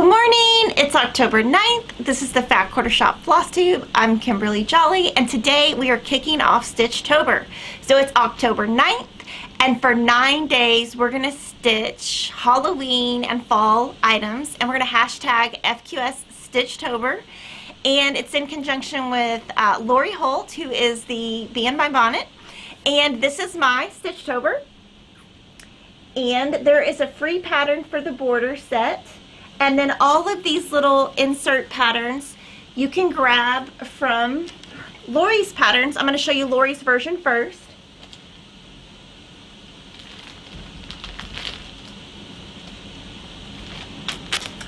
Good morning, it's October 9th. This is the Fat Quarter Shop FlossTube. I'm Kimberly Jolly, and today we are kicking off Stitchtober. So it's October 9th, and for 9 days we're going to stitch Halloween and fall items, and we're going to hashtag FQS Stitchtober. And it's in conjunction with Lori Holt, who is the Bee in My Bonnet. And this is my Stitchtober. And there is a free pattern for the border set. And then all of these little insert patterns you can grab from Lori's patterns. I'm going to show you Lori's version first.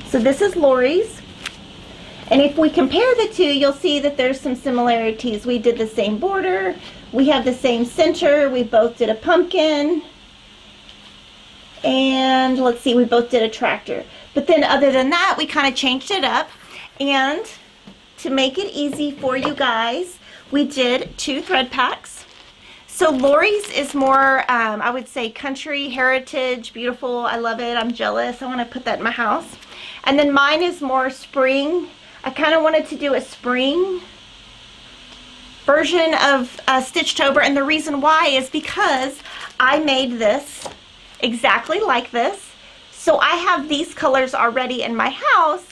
So this is Lori's. And if we compare the two, you'll see that there's some similarities. We did the same border. We have the same center. We both did a pumpkin. And let's see, we both did a tractor. But then other than that, we kind of changed it up. And to make it easy for you guys, we did 2 thread packs. So Lori's is more, I would say, country, heritage, beautiful. I love it. I'm jealous. I want to put that in my house. And then mine is more spring. I kind of wanted to do a spring version of Stitchtober. And the reason why is because I made this exactly like this. So I have these colors already in my house,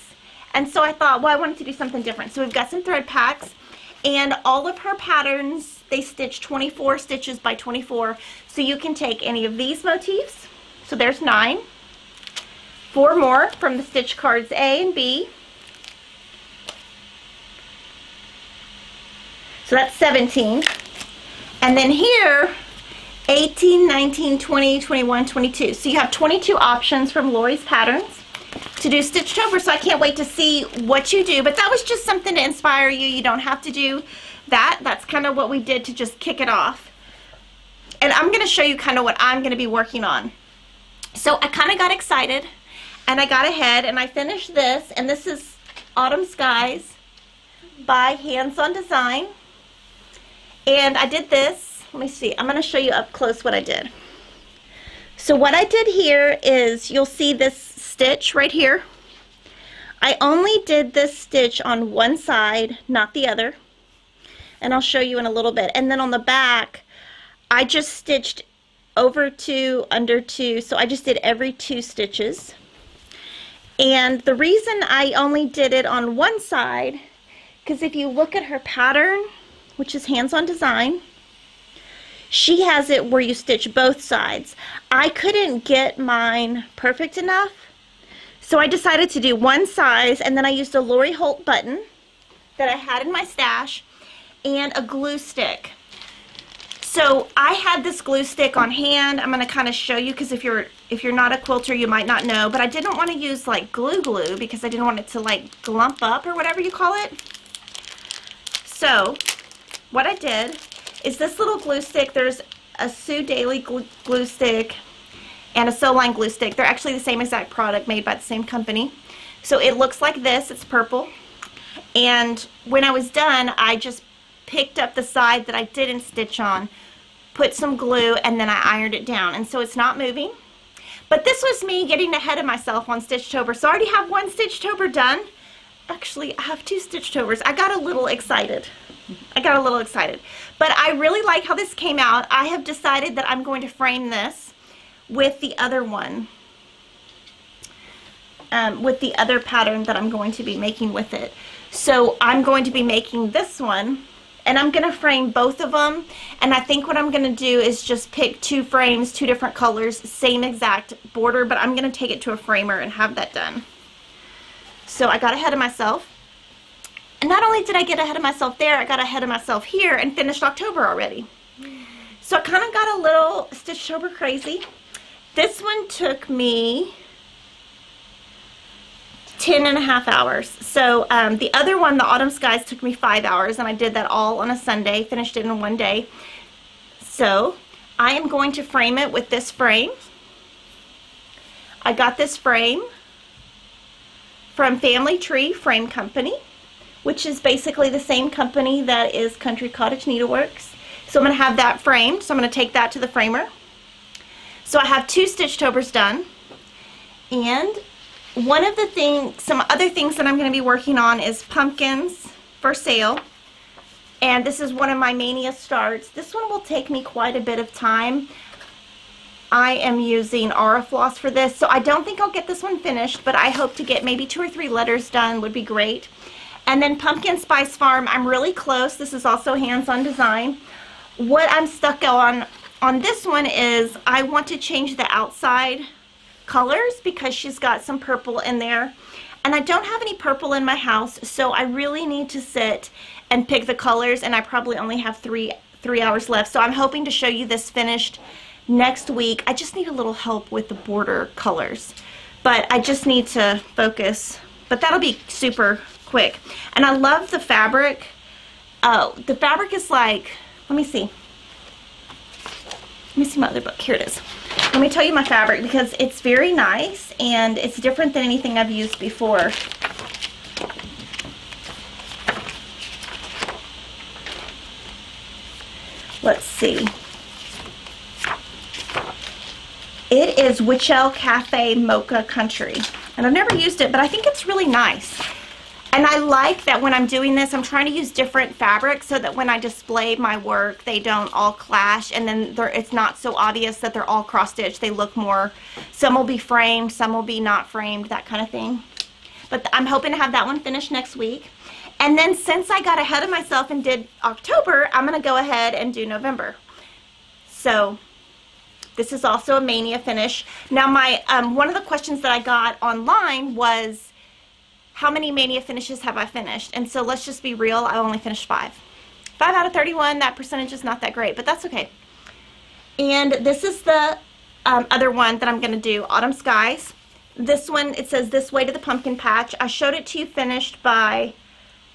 and so I thought, well, I wanted to do something different. So we've got some thread packs, and all of her patterns, they stitch 24 stitches by 24. So you can take any of these motifs. So there's 9. 4 more from the stitch cards A and B. So that's 17. And then here, 18, 19, 20, 21, 22. So you have 22 options from Lori's patterns to do Stitchtober. So I can't wait to see what you do. But that was just something to inspire you. You don't have to do that. That's kind of what we did to just kick it off. And I'm going to show you kind of what I'm going to be working on. So I kind of got excited and I got ahead and I finished this. And this is Autumn Skies by Hands on Design. And I did this. Let me see. I'm going to show you up close what I did. So what I did here is, you'll see this stitch right here. I only did this stitch on one side, not the other. And I'll show you in a little bit. And then on the back, I just stitched over 2, under 2. So I just did every 2 stitches. And the reason I only did it on one side, because if you look at her pattern, which is Hands on Design, she has it where you stitch both sides. I couldn't get mine perfect enough, so I decided to do one size, and then I used a Lori Holt button that I had in my stash and a glue stick. So I had this glue stick on hand. I'm going to kind of show you, because if you're not a quilter, you might not know, but I didn't want to use like glue because I didn't want it to like glump up or whatever you call it. So what I did is this little glue stick. There's a Sue Daily glue stick and a Sew Line glue stick. They're actually the same exact product, made by the same company. So it looks like this. It's purple. And when I was done, I just picked up the side that I didn't stitch on, put some glue, and then I ironed it down. And so it's not moving. But this was me getting ahead of myself on Stitchtober. So I already have one Stitchtober done. Actually, I have 2 Stitchtobers. I got a little excited. But I really like how this came out. I have decided that I'm going to frame this with the other one, with the other pattern that I'm going to be making with it. So I'm going to be making this one, and I'm going to frame both of them. And I think what I'm going to do is just pick 2 frames, 2 different colors, same exact border, but I'm going to take it to a framer and have that done. So I got ahead of myself. And not only did I get ahead of myself there, I got ahead of myself here and finished October already. So I kind of got a little Stitchtober crazy. This one took me 10.5 hours. So the other one, the Autumn Skies, took me 5 hours, and I did that all on a Sunday, finished it in one day. So I am going to frame it with this frame. I got this frame from Family Tree Frame Company, which is basically the same company that is Country Cottage Needleworks. So I'm going to have that framed. So I'm going to take that to the framer. So I have 2 Stitchtobers done. And one of the things, some other things that I'm going to be working on is pumpkins for sale. And this is one of my Mania starts. This one will take me quite a bit of time. I am using Aura Floss for this, so I don't think I'll get this one finished, but I hope to get maybe 2 or 3 letters done would be great. And then Pumpkin Spice Farm, I'm really close. This is also hands-on design. What I'm stuck on this one is I want to change the outside colors because she's got some purple in there. And I don't have any purple in my house, so I really need to sit and pick the colors, and I probably only have three hours left. So I'm hoping to show you this finished next week. I just need a little help with the border colors, but I just need to focus. But that'll be super quick. And I love the fabric. Oh, the fabric is like, let me see my other book. Here it is. Let me tell you my fabric because it's very nice and it's different than anything I've used before. Let's see. It is Wichell Cafe Mocha Country. And I've never used it, but I think it's really nice. And I like that when I'm doing this, I'm trying to use different fabrics so that when I display my work, they don't all clash. And then it's not so obvious that they're all cross-stitched. They look more, some will be framed, some will be not framed, that kind of thing. But I'm hoping to have that one finished next week. And then since I got ahead of myself and did October, I'm going to go ahead and do November. So this is also a Mania finish. Now my one of the questions that I got online was, how many Mania finishes have I finished? And so let's just be real, I only finished 5. 5 out of 31, that percentage is not that great, but that's okay. And this is the other one that I'm going to do, Autumn Skies. This one, it says This Way to the Pumpkin Patch. I showed it to you finished by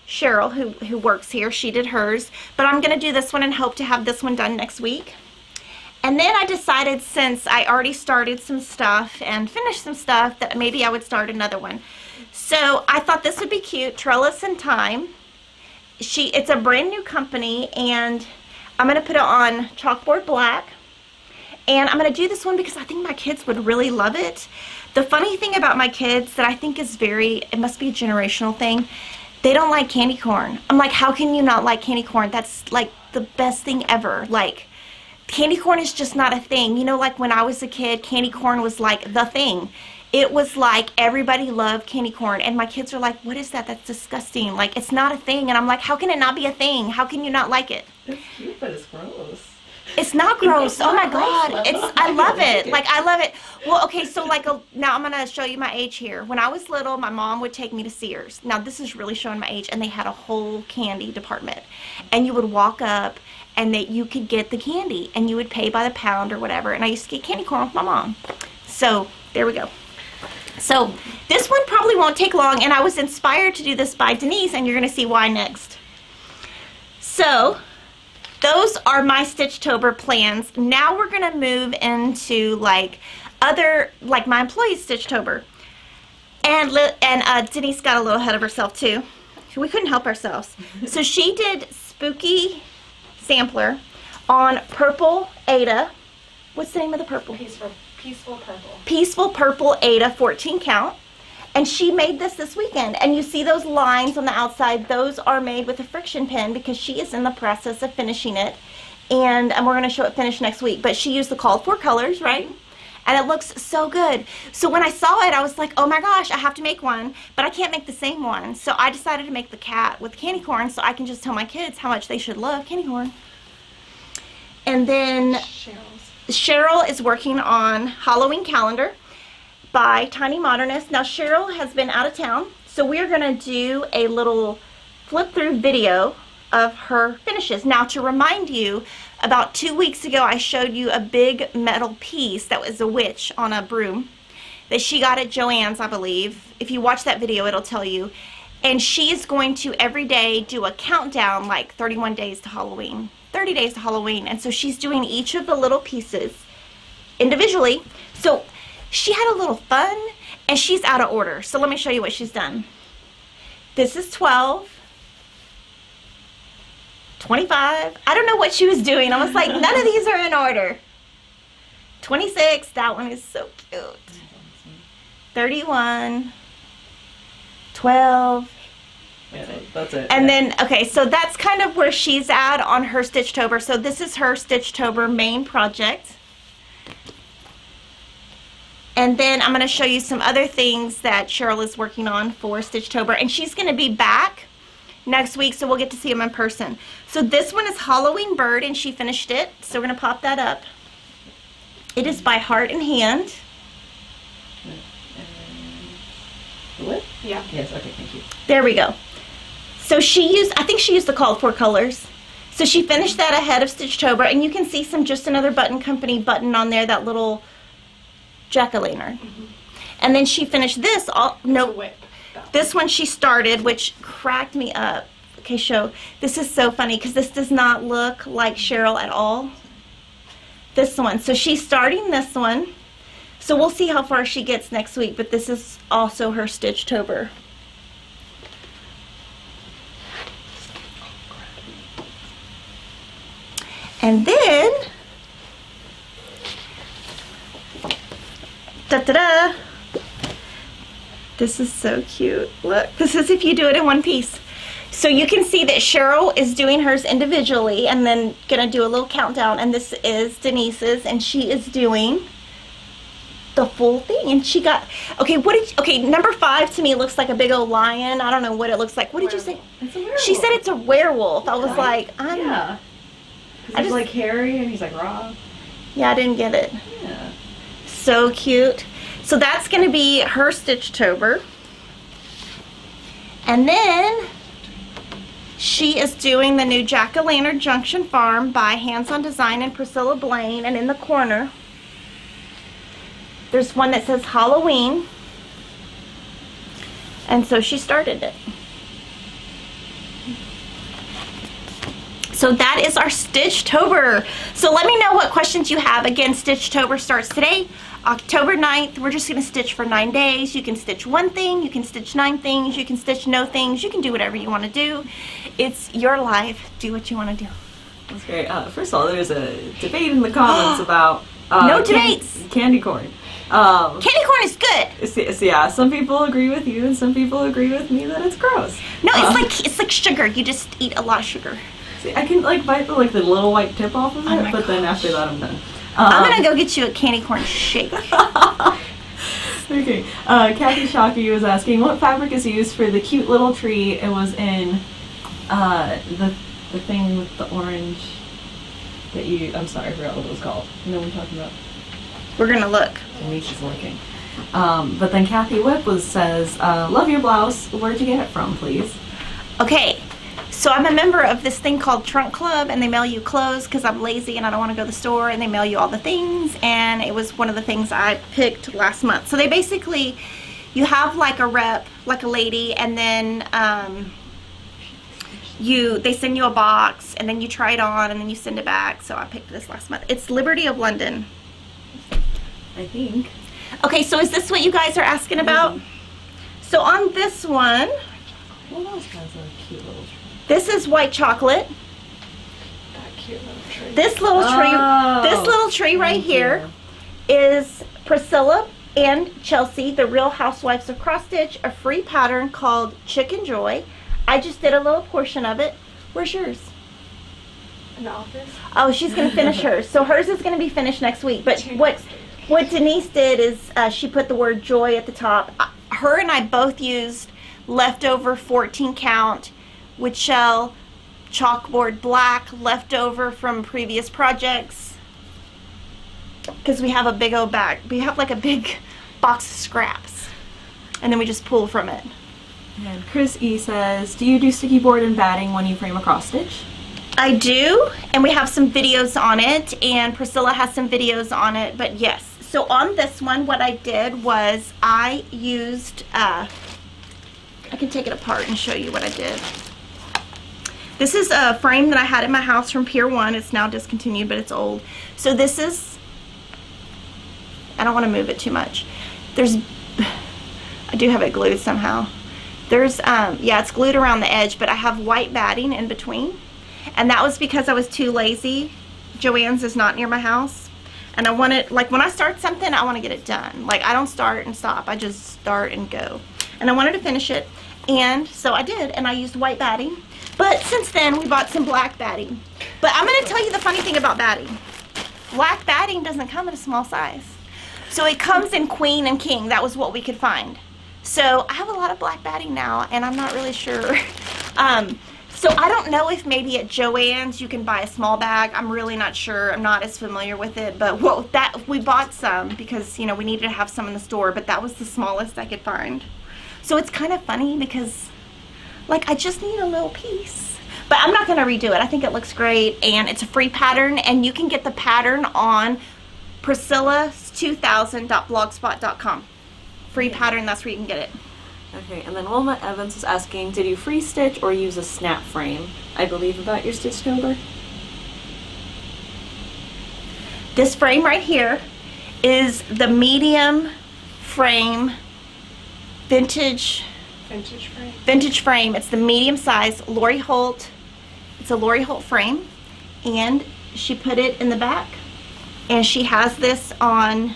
Cheryl, who works here. She did hers. But I'm going to do this one and hope to have this one done next week. And then I decided, since I already started some stuff and finished some stuff, that maybe I would start another one. So I thought this would be cute, Trellis and Time. It's a brand new company, and I'm going to put it on chalkboard black. And I'm going to do this one because I think my kids would really love it. The funny thing about my kids that I think is it must be a generational thing, they don't like candy corn. I'm like, how can you not like candy corn? That's like the best thing ever. Like, candy corn is just not a thing. You know, like when I was a kid, candy corn was like the thing. It was like everybody loved candy corn, and my kids are like, what is that? That's disgusting. Like, it's not a thing. And I'm like, how can it not be a thing? How can you not like it? It's cute, but it's gross. It's not gross. Oh my God. I love it. Like, I love it. Well, okay, so like, now I'm going to show you my age here. When I was little, my mom would take me to Sears. Now, this is really showing my age, and they had a whole candy department. And you would walk up, and you could get the candy, and you would pay by the pound or whatever. And I used to get candy corn with my mom. So, there we go. So this one probably won't take long, and I was inspired to do this by Denise, and you're going to see why next. So those are my Stitchtober plans. Now we're going to move into like my employees' Stitchtober. And Denise got a little ahead of herself too. We couldn't help ourselves. So she did Spooky Sampler on Purple Ada. What's the name of the purple? Peaceful Purple. Peaceful Purple Ada 14 count. And she made this weekend. And you see those lines on the outside, those are made with a friction pen because she is in the process of finishing it. And we're going to show it finished next week. But she used the called for colors, right? And it looks so good. So when I saw it, I was like, oh my gosh, I have to make one. But I can't make the same one. So I decided to make the cat with candy corn so I can just tell my kids how much they should love candy corn. And then Cheryl is working on Halloween calendar by Tiny Modernist. Now Cheryl has been out of town, so we're going to do a little flip through video of her finishes. Now to remind you, about 2 weeks ago I showed you a big metal piece that was a witch on a broom that she got at Joann's, I believe. If you watch that video, it'll tell you. And she is going to every day do a countdown, like 31 days to Halloween. 30 days to Halloween. And so she's doing each of the little pieces individually. So she had a little fun, and she's out of order. So let me show you what she's done. This is 12. 25. I don't know what she was doing. I was like, none of these are in order. 26. That one is so cute. 31, 12. Yeah, that's it. And yeah. then, okay, so that's kind of where she's at on her Stitchtober. So this is her Stitchtober main project. And then I'm going to show you some other things that Cheryl is working on for Stitchtober. And she's going to be back next week, so we'll get to see them in person. So this one is Halloween Bird, and she finished it. So we're going to pop that up. It is by Heart and Hand. What? Yeah. Yes, okay, thank you. There we go. So she used, I think she used the called for colors. So she finished that ahead of Stitchtober, and you can see some Just Another Button Company button on there, that little jack-o'-lantern. And then she finished this, No whip. this one she started, which cracked me up. Okay, show. This is so funny because this does not look like Cheryl at all. This one. So she's starting this one. So we'll see how far she gets next week, but this is also her Stitchtober. And then, da-da-da, this is so cute. Look, this is if you do it in one piece. So you can see that Cheryl is doing hers individually and then gonna do a little countdown, and this is Denise's, and she is doing the full thing. And she got, okay, number 5 to me looks like a big old lion. I don't know what it looks like. What did you say? It's a werewolf. She said it's a werewolf. I was like, Yeah. He's like hairy and he's like raw. yeah, I didn't get it. Yeah. So cute. So that's going to be her Stitchtober. And then she is doing the new Jack-O-Lantern Junction Farm by Hands On Design and Priscilla Blaine. And in the corner, there's one that says Halloween. And so she started it. So that is our Stitchtober. So let me know what questions you have. Again, Stitchtober starts today, October 9th. We're just going to stitch for 9 days. You can stitch one thing, you can stitch 9 things, you can stitch no things, you can do whatever you want to do. It's your life. Do what you want to do. That's great. First of all, there's a debate in the comments about No debates. Candy corn. Candy corn is good. Yeah, some people agree with you and some people agree with me that it's gross. No, it's like sugar. You just eat a lot of sugar. See, I can like bite the little white tip off of it, but then after that I'm done. I'm gonna go get you a candy corn shake. Okay. Kathy Shockey was asking what fabric is used for the cute little tree. It was in the thing with the orange that you. I'm sorry, I forgot what it was called. You know what I'm talking about? We're gonna look. Denise is looking. But then Kathy Whip says, love your blouse. Where'd you get it from, please? Okay, so I'm a member of this thing called Trunk Club, and they mail you clothes because I'm lazy and I don't want to go to the store, and they mail you all the things, and it was one of the things I picked last month. So they basically, you have like a rep, like a lady, and then they send you a box, and then you try it on, and then you send it back. So I picked this last month. It's Liberty of London. I think. Okay, so is this what you guys are asking about? So on this one, What else has a cute little tree? this is white chocolate. That cute little tree. This little tree right here is Priscilla and Chelsea, the Real Housewives of Cross Stitch, a free pattern called Chicken Joy. I just did a little portion of it. Where's yours? In the office. Oh, she's gonna finish hers. So hers is gonna be finished next week. But what Denise did is she put the word joy at the top. Her and I both used leftover 14 count wood shell chalkboard black leftover from previous projects because we have a big old bag. We have like a big box of scraps, and then we just pull from it. And Chris E says, do you do sticky board and batting when you frame a cross stitch? I do, and we have some videos on it, and Priscilla has some videos on it, but yes. So on this one, what I did was I used, I can take it apart and show you what I did. This is a frame that I had in my house from Pier 1. It's now discontinued, but it's old. So this is, I don't want to move it too much. I do have it glued somehow. Yeah, it's glued around the edge, but I have white batting in between. And that was because I was too lazy. Joann's is not near my house. And I want it, like when I start something, I want to get it done. Like I don't start and stop, I just start and go. And I wanted to finish it, and so I did, and I used white batting. But since then, we bought some black batting. But I'm going to tell you the funny thing about batting. Black batting doesn't come in a small size. So it comes in queen and king. That was what we could find. So I have a lot of black batting now, and I'm not really sure. So I don't know if maybe at Joann's you can buy a small bag. I'm really not sure. I'm not as familiar with it. But we bought some because, you know, we needed to have some in the store. But that was the smallest I could find. So it's kind of funny because, like, I just need a little piece. But I'm not going to redo it. I think it looks great, and it's a free pattern, and you can get the pattern on priscillas2000.blogspot.com. Free pattern, that's where you can get it. Okay, and then Wilma Evans was asking, did you free stitch or use a snap frame? I believe about your Stitchtober. This frame right here is the medium frame vintage frame. It's the medium size Lori Holt. It's a Lori Holt frame, and she put it in the back, and she has this on.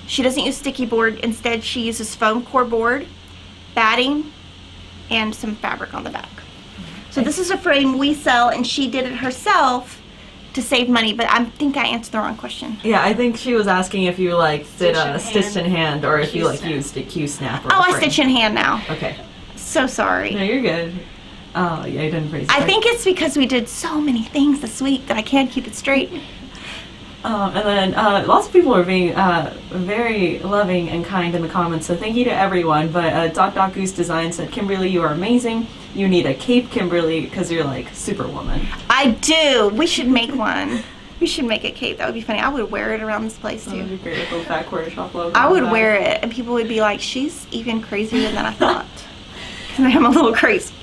She doesn't use sticky board. Instead, she uses foam core board, batting, and some fabric on the back. So this is a frame we sell, and she did it herself to save money, but I think I answered the wrong question. Yeah, I think she was asking if you like did stitched in hand or if you like used a Q snap or Oh, I stitch in hand now. Okay. So sorry. No, you're good. Oh, yeah, you didn't phrase it. I think it's because we did so many things this week that I can't keep it straight. And then lots of people are being very loving and kind in the comments, so thank you to everyone. But Doc Goose Design said, Kimberly, you are amazing. You need a cape, Kimberly, because you're like Superwoman. I do. We should make one. We should make a cape. That would be funny. I would wear it around this place That would too. be great with the Fat Quarter Shop logo. I would wear it, and people would be like, she's even crazier than I thought. Because I'm a little crazy.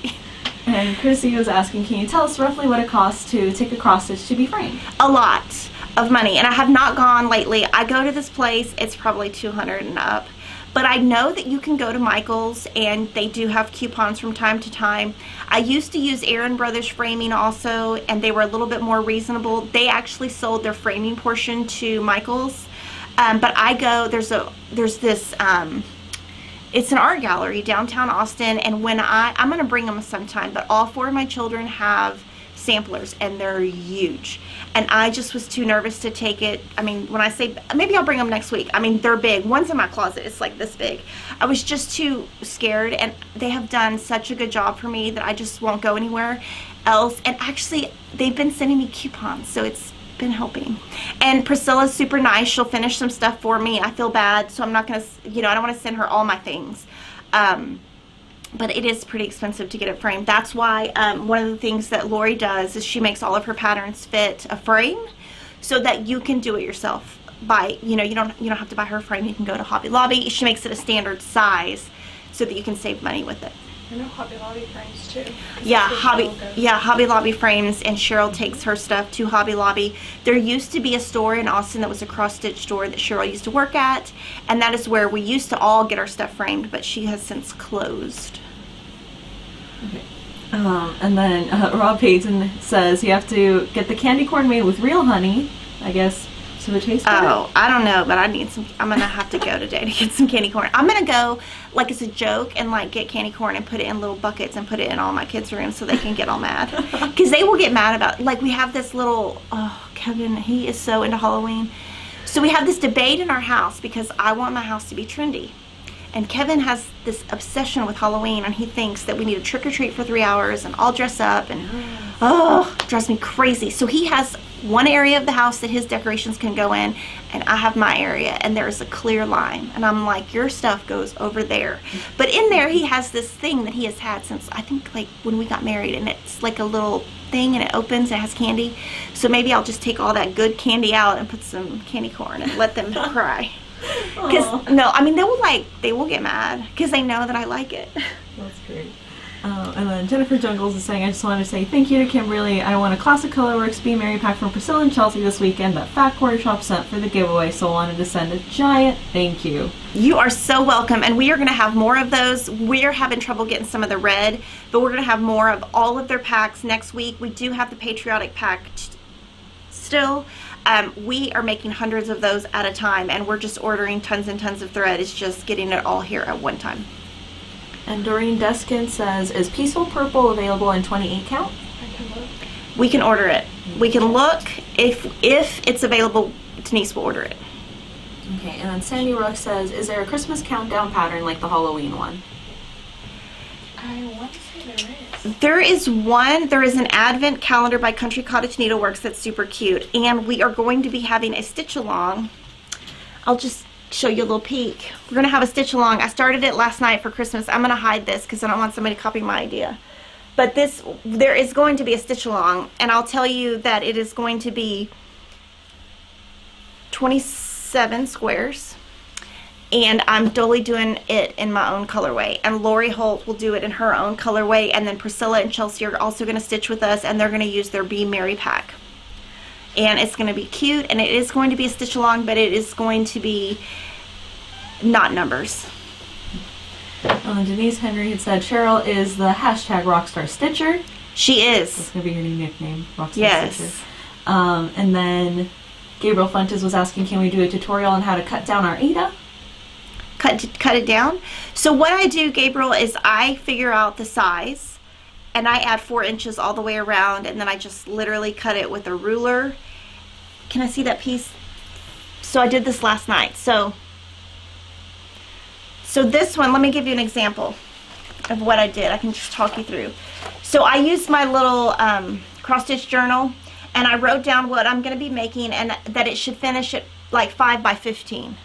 And Chrissy was asking, can you tell us roughly what it costs to take a cross stitch to be framed? A lot of money, and I have not gone lately. I go to this place, it's probably $200 and up, but I know that you can go to Michael's and they do have coupons from time to time. I used to use Aaron Brothers Framing also, and they were a little bit more reasonable. They actually sold their framing portion to Michael's, but I go, there's this it's an art gallery downtown Austin, and when I'm gonna bring them sometime, but all 4 of my children have samplers and they're huge, and I just was too nervous to take it. I mean, when I say maybe I'll bring them next week, I mean, they're big. One's in my closet, it's like this big. I was just too scared, and they have done such a good job for me that I just won't go anywhere else. And actually they've been sending me coupons, so it's been helping. And Priscilla's super nice. She'll finish some stuff for me. I feel bad, so I'm not gonna, you know, I don't want to send her all my things. But it is pretty expensive to get it framed. That's why one of the things that Lori does is she makes all of her patterns fit a frame so that you can do it yourself. You don't have to buy her frame. You can go to Hobby Lobby. She makes it a standard size so that you can save money with it. I know Hobby Lobby frames too. Yeah, Hobby Lobby frames, and Cheryl takes her stuff to Hobby Lobby. There used to be a store in Austin that was a cross-stitch store that Cheryl used to work at, and that is where we used to all get our stuff framed, but she has since closed. Okay. And then Rob Payton says you have to get the candy corn made with real honey, I guess, so it tastes better. Oh, I don't know, but I need some. I'm gonna have to go today to get some candy corn. I'm gonna go like as a joke and like get candy corn and put it in little buckets and put it in all my kids' rooms so they can get all mad, because they will get mad about it. Like we have this little, oh, Kevin, he is so into Halloween. So we have this debate in our house because I want my house to be trendy. And Kevin has this obsession with Halloween, and he thinks that we need to trick or treat for 3 hours and all dress up, and oh, it drives me crazy. So he has one area of the house that his decorations can go in, and I have my area, and there's a clear line, and I'm like, your stuff goes over there. But in there he has this thing that he has had since I think like when we got married, and it's like a little thing and it opens and it has candy. So maybe I'll just take all that good candy out and put some candy corn and let them cry. Because no, I mean they will get mad because they know that I like it. That's great. And then Jennifer Jungles is saying, I just wanted to say thank you to Kimberly. I won a Classic Colorworks Be Merry pack from Priscilla and Chelsea this weekend that Fat Quarter Shop sent for the giveaway, so I wanted to send a giant thank you. You are so welcome, and we are going to have more of those. We are having trouble getting some of the red, but we're going to have more of all of their packs next week. We do have the Patriotic pack still. We are making hundreds of those at a time, and we're just ordering tons and tons of thread. It's just getting it all here at one time. And Doreen Deskin says, is Peaceful Purple available in 28 count? I can look. We can order it. We can look. If it's available, Denise will order it. Okay, and then Sandy Rook says, is there a Christmas countdown pattern like the Halloween one? I want to say there is. There is one. There is an advent calendar by Country Cottage Needleworks that's super cute, and we are going to be having a stitch along. I'll just show you a little peek. We're going to have a stitch along. I started it last night for Christmas. I'm going to hide this because I don't want somebody copying my idea. But there is going to be a stitch along, and I'll tell you that it is going to be 27 squares. And I'm totally doing it in my own colorway. And Lori Holt will do it in her own colorway. And then Priscilla and Chelsea are also going to stitch with us. And they're going to use their Be Merry pack. And it's going to be cute. And it is going to be a stitch along. But it is going to be not numbers. Denise Henry had said, Cheryl is the hashtag Rockstar Stitcher. She is. That's going to be your new nickname, Rockstar Yes. Stitcher. And then Gabriel Fuentes was asking, can we do a tutorial on how to cut down our Ada? Cut it down. So what I do, Gabriel, is I figure out the size and I add 4 inches all the way around, and then I just literally cut it with a ruler. Can I see that piece? So I did this last night. So this one, let me give you an example of what I did. I can just talk you through. So I used my little cross stitch journal, and I wrote down what I'm going to be making and that it should finish at like 5 by 15.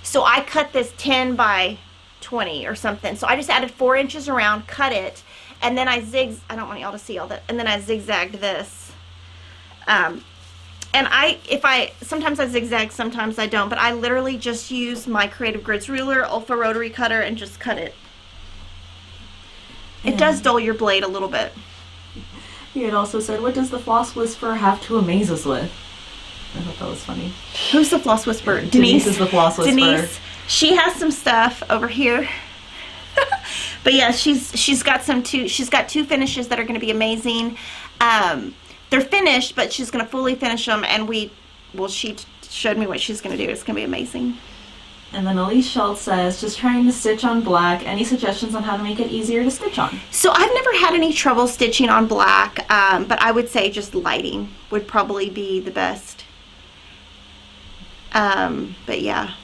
So I cut this 10 by 20 or something. So I just added 4 inches around, cut it, and then I don't want y'all to see all that, and then I zigzagged this. And sometimes I zigzag, sometimes I don't, but I literally just use my Creative Grids ruler, Olfa rotary cutter, and just cut it. It does dull your blade a little bit. He had also said, what does the Floss Whisperer have to amaze us with? I thought that was funny. Who's the Floss Whisperer? Denise is the Floss Whisperer. Denise. She has some stuff over here. But yeah, she's got 2 finishes that are going to be amazing. They're finished, but she's going to fully finish them, and she showed me what she's going to do. It's going to be amazing. And then Elise Schultz says, just trying to stitch on black. Any suggestions on how to make it easier to stitch on? So I've never had any trouble stitching on black, but I would say just lighting would probably be the best. But yeah.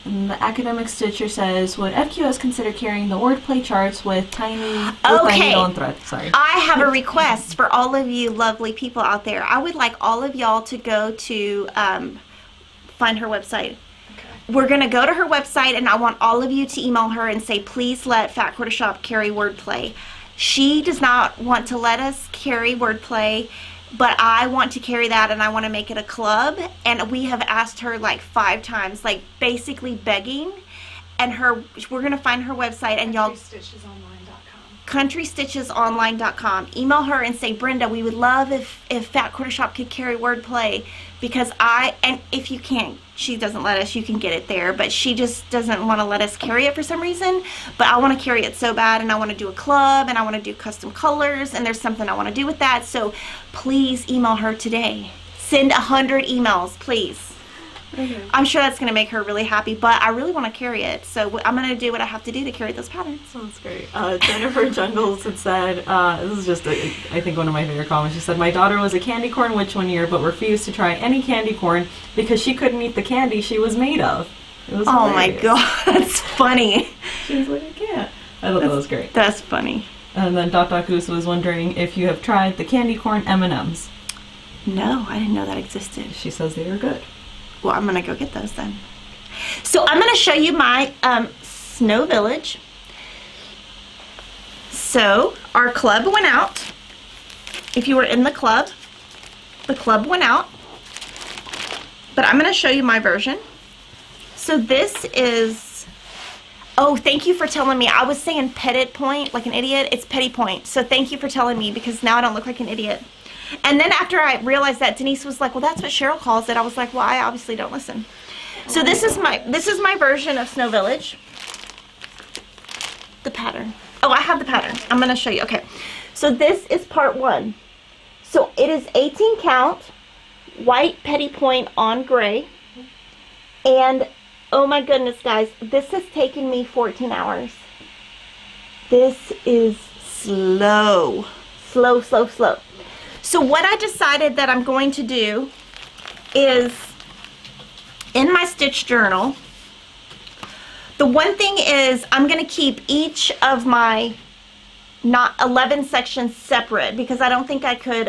And the Academic Stitcher says, would FQS consider carrying the wordplay charts with tiny needle and thread? Sorry. I have a request for all of you lovely people out there. I would like all of y'all to go to find her website. We're going to go to her website, and I want all of you to email her and say, please let Fat Quarter Shop carry wordplay. She does not want to let us carry wordplay, but I want to carry that, and I want to make it a club. And we have asked her like 5 times, like basically begging. And we're going to find her website, and y'all... CountryStitchesOnline.com. Email her and say, Brenda, we would love if Fat Quarter Shop could carry wordplay, because and if you can't, she doesn't let us, you can get it there, but she just doesn't want to let us carry it for some reason. But I want to carry it so bad, and I want to do a club, and I want to do custom colors, and there's something I want to do with that. So please email her today. Send 100 emails, please. Okay. I'm sure that's going to make her really happy, but I really want to carry it, so I'm going to do what I have to do to carry those patterns. Sounds great. Jennifer Jungles had said, this is just, I think, one of my favorite comments. She said, my daughter was a candy corn witch one year, but refused to try any candy corn because she couldn't eat the candy she was made of. It was Oh hilarious. my god, that's funny. She was like, I can't. I thought that was great. That's funny. And then Dot Goose was wondering if you have tried the candy corn M&Ms. No, I didn't know that existed. She says they are good. Well, I'm gonna go get those then. So I'm gonna show you my Snow Village. So our club went out. If you were in the club went out. But I'm gonna show you my version. So this is, oh, thank you for telling me. I was saying petite point like an idiot. It's petty point. So thank you for telling me, because now I don't look like an idiot. And then after I realized that, Denise was like, well, that's what Cheryl calls it. I was like, well, I obviously don't listen. So this is my version of Snow Village. The pattern. Oh, I have the pattern. I'm going to show you. Okay. So this is part 1. So it is 18 count white petty point on gray. And oh my goodness, guys, this has taken me 14 hours. This is slow. Slow, slow, slow. So what I decided that I'm going to do is, in my stitch journal, the one thing is I'm going to keep each of my 11 sections separate, because I don't think I could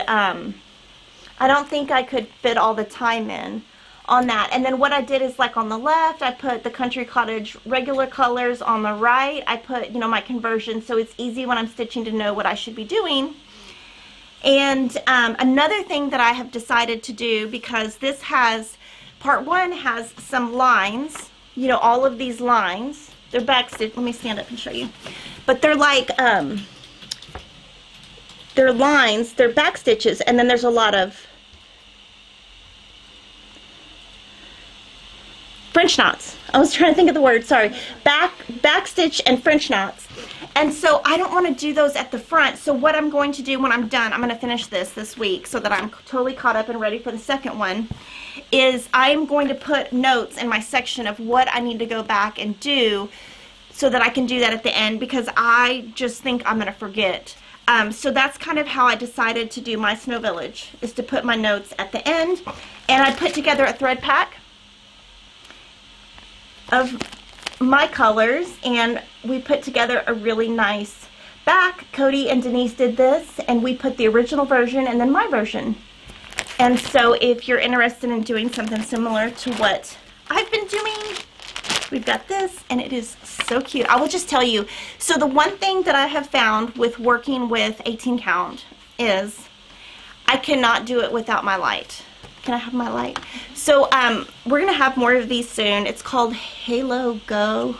fit all the time in on that. And then what I did is, like on the left, I put the Country Cottage regular colors. On the right, I put, my conversion, so it's easy when I'm stitching to know what I should be doing. And another thing that I have decided to do, because this has, part 1 has some lines, all of these lines, they're backstitched. Let me stand up and show you. But they're like, they're lines, they're back stitches, and then there's a lot of French knots. I was trying to think of the word, sorry. Back stitch and French knots. And so I don't want to do those at the front. So what I'm going to do when I'm done, I'm going to finish this week so that I'm totally caught up and ready for the second one, is I'm going to put notes in my section of what I need to go back and do so that I can do that at the end, because I just think I'm going to forget. So that's kind of how I decided to do my Snow Village, is to put my notes at the end. And I put together a thread pack of my colors, and we put together a really nice back. Cody and Denise did this, and we put the original version and then my version. And so if you're interested in doing something similar to what I've been doing, we've got this, and it is so cute. I will just tell you, so the one thing that I have found with working with 18 count is I cannot do it without my light. Can I have my light? So we're going to have more of these soon. It's called Halo Go.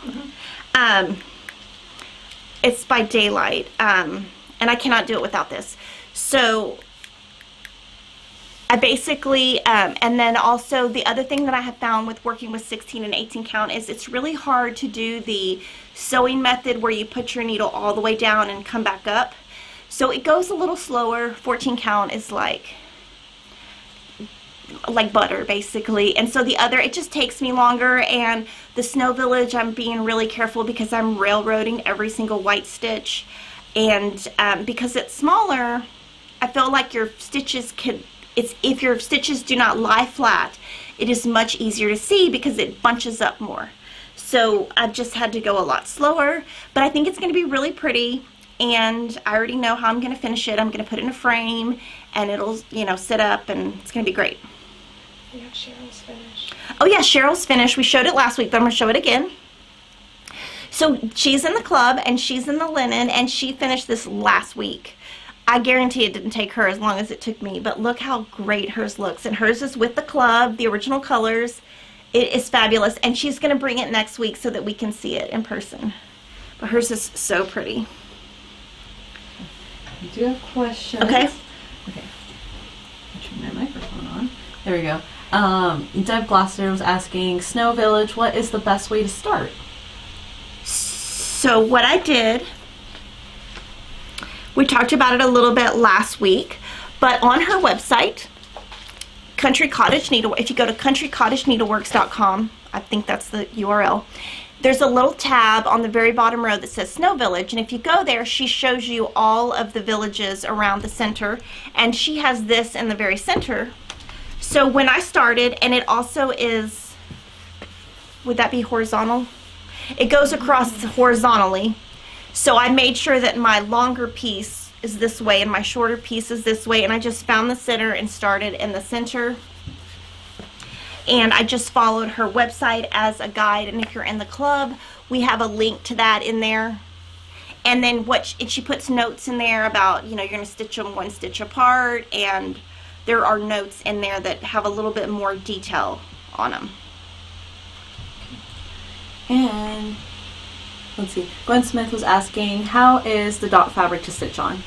It's by Daylight, and I cannot do it without this. So I basically, and then also the other thing that I have found with working with 16 and 18 count is it's really hard to do the sewing method where you put your needle all the way down and come back up. So it goes a little slower. 14 count is like butter, basically. And so the other, it just takes me longer. And the Snow Village, I'm being really careful because I'm railroading every single white stitch. And because it's smaller, I feel like your stitches could, if your stitches do not lie flat, it is much easier to see because it bunches up more. So I've just had to go a lot slower, but I think it's going to be really pretty, and I already know how I'm going to finish it. I'm going to put it in a frame, and it'll, sit up, and it's going to be great. We have Cheryl's finish. Oh yeah, Cheryl's finish. We showed it last week, but I'm going to show it again. So she's in the club, and she's in the linen, and she finished this last week. I guarantee it didn't take her as long as it took me, but look how great hers looks. And hers is with the club, the original colors. It is fabulous, and she's going to bring it next week so that we can see it in person. But hers is so pretty. We do have questions. Okay. Okay. I'll turn my microphone on. There we go. Deb Glasser was asking, Snow Village, what is the best way to start? So what I did, we talked about it a little bit last week, but on her website, Country Cottage Needleworks, if you go to countrycottageneedleworks.com, I think that's the URL, there's a little tab on the very bottom row that says Snow Village, and if you go there, she shows you all of the villages around the center, and she has this in the very center. So when I started, and it also is, would that be horizontal? It goes across horizontally. So I made sure that my longer piece is this way and my shorter piece is this way, and I just found the center and started in the center. And I just followed her website as a guide, and if you're in the club, we have a link to that in there. And then she puts notes in there about, you're going to stitch them one stitch apart, and there are notes in there that have a little bit more detail on them. And let's see, Gwen Smith was asking, how is the dot fabric to stitch on?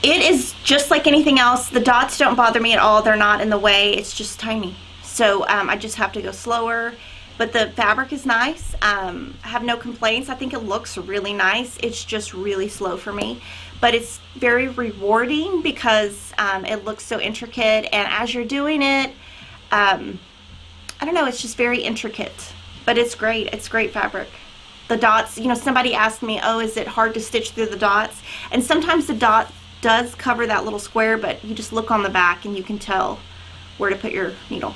It is just like anything else. The dots don't bother me at all. They're not in the way. It's just tiny. So I just have to go slower. but the fabric is nice. I have no complaints. I think it looks really nice. It's just really slow for me, but it's very rewarding because it looks so intricate, and as you're doing it, I don't know, it's just very intricate, but it's great. It's great fabric. The dots, you know, somebody asked me, oh, is it hard to stitch through the dots? And sometimes the dot does cover that little square, but you just look on the back and you can tell where to put your needle.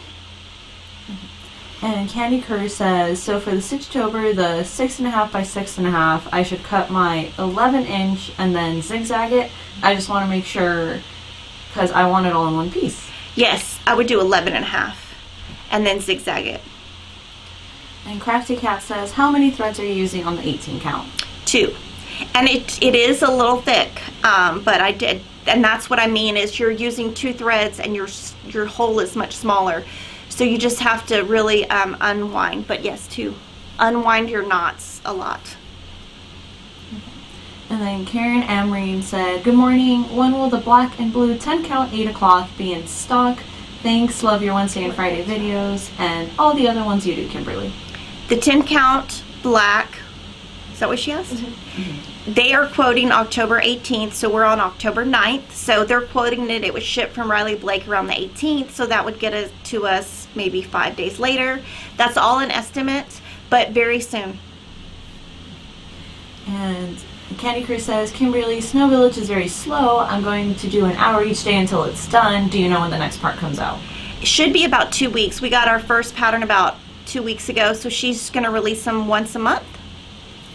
And Candy Kerr says, so for the Stitchtober, the 6.5 by 6.5, I should cut my 11-inch and then zigzag it. I just want to make sure, because I want it all in one piece. Yes, I would do 11.5 and then zigzag it. And Crafty Cat says, how many threads are you using on the 18 count? 2. And it is a little thick, but I did, and that's what I mean is you're using 2 threads and your hole is much smaller. So you just have to really unwind, but yes, to unwind your knots a lot. And then Karen Amreen said, good morning, when will the black and blue 10 count 8 o'clock be in stock? Thanks, love your Wednesday and Friday videos and all the other ones you do, Kimberly. The 10 count black, is that what she asked? They are quoting October 18th, so we're on October 9th. So they're quoting it would ship from Riley Blake around the 18th, so that would get it to us maybe 5 days later. That's all an estimate, but very soon. And Candy Crew says, Kimberly, Snow Village is very slow. I'm going to do an hour each day until it's done. Do you know when the next part comes out? It should be about 2 weeks. We got our first pattern about 2 weeks ago, so she's going to release them once a month.